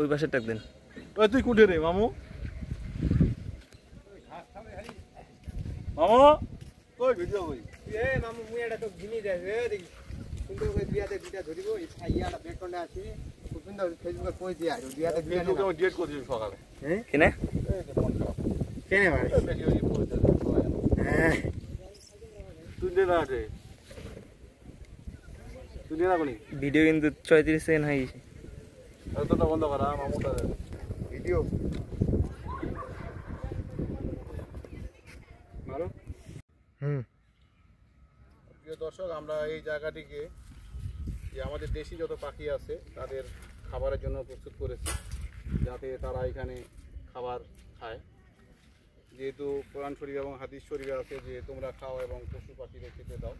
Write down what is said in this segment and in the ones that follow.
ওই পাশে টাক দেন। ওই তুই কুঠে রে মামু, মামু কই ভিডিও কই এ মামু মুই এটা তো ঘিনি দে রে দেখি সুন্দর করে বিয়াতে দুইটা ধরিব এই ছাইয়াটা ব্যাকগ্রাউন্ডে আছে খুব সুন্দর ফেসবুকে কই দিয়া আর বিয়াতে দুইটা ফেসবুকে আমি ডেট করছি সকালে। হ্যাঁ কেনে এই যে মন খারাপ কেনে ভাই ভিডিও কি করতে হ্যাঁ তুই দে না রে, তুই দে না কোনি ভিডিও কিন্তু 34 সেকেন্ড হয়ে গেছে। আর তো বন্ধ করা মামুটা ভিডিও মারো। প্রিয় দর্শক, আমরা এই জায়গাটিকে যে আমাদের দেশি যত পাখি আছে তাদের খাবারের জন্য প্রস্তুত করেছি, যাতে তারা এখানে খাবার খায়। যেহেতু কোরআন শরীফ এবং হাদিস শরীফে আছে যে তোমরা খাও এবং পশু পাখিদের খেতে দাও,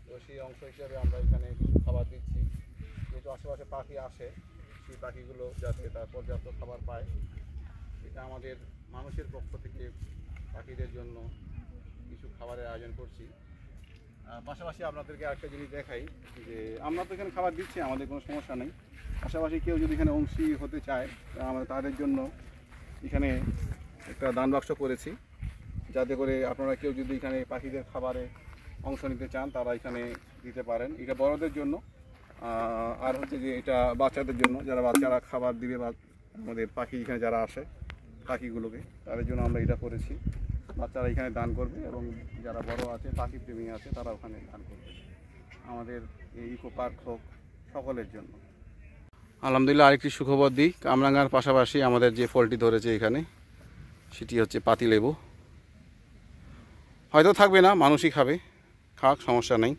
তো সেই অংশ হিসাবে আমরা এখানে কিছু খাবার দিচ্ছি। যেহেতু আশেপাশে পাখি আসে, সেই পাখিগুলো যাতে তার পর্যাপ্ত খাবার পায়, এটা আমাদের মানুষের পক্ষ থেকে পাখিদের জন্য কিছু খাবারের আয়োজন করছি। পাশাপাশি আপনাদেরকে আরেকটা জিনিস দেখাই যে আমরা তো এখানে খাবার দিচ্ছি, আমাদের কোনো সমস্যা নেই। পাশাপাশি কেউ যদি এখানে অংশী হতে চায়, আমরা তাদের জন্য এখানে একটা দান বাক্স করেছি, যাতে করে আপনারা কেউ যদি এখানে পাখিদের খাবারে অংশ নিতে চান তারা এখানে দিতে পারেন। এটা বড়দের জন্য, আর হচ্ছে যে এটা বাচ্চাদের জন্য, যারা বাচ্চারা খাবার দিবে বা আমাদের পাখি এখানে যারা আসে পাখিগুলোকে, তাদের জন্য আমরা এটা করেছি। বাচ্চারা এখানে দান করবে এবং যারা বড় আছে পাখি প্রেমী আছে তারা ওখানে দান করবে। আমাদের এই ইকো পার্ক হোক সকলের জন্য। আলহামদুলিল্লাহ, আরেকটি সুখবর দিই, কামরাঙ্গার পাশাপাশি আমাদের যে ফলটি ধরেছে এখানে সেটি হচ্ছে পাতিলেবু। হয়তো থাকবে না, মানুষই খাবে, খাক, সমস্যা নেই।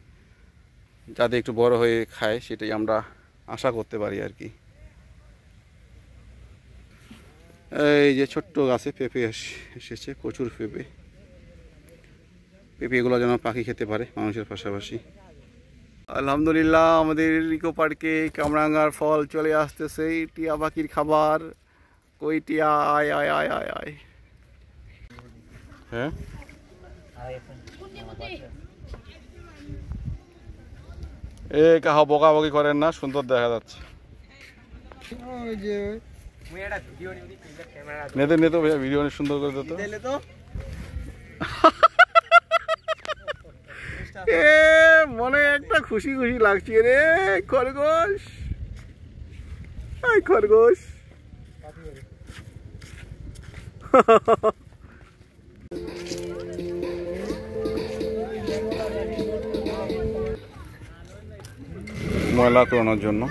যাতে একটু বড় হয়ে খায় সেটাই আমরা আশা করতে পারি আর কি। এই যে ছোট্ট গাছে পেঁপে এসেছে, প্রচুর পেঁপে। পেঁপেগুলো যেন পাখি খেতে পারে মানুষের পাশাপাশি। আলহামদুলিল্লাহ, আমাদের ইকো পার্কে কামরাঙ্গার ফল চলে আসতেছে। টিয়া পাখির খাবার, কই টিয়া, আয় আয় আয় আয় আয়। হ্যাঁ এ কাহা বকাবকি করেন না, সুন্দর দেখা যাচ্ছে। ওই যে মুই এটা ভিডিও নিবি ক্যামেরা নেতে নেতে ভাইয়া ভিডিও অনেক সুন্দর করে দিত। দিলে তো এ মনে একটা খুশি খুশি লাগছে রে। খরগোশ, এই খরগোশ। ময়লা তোলানোর জন্য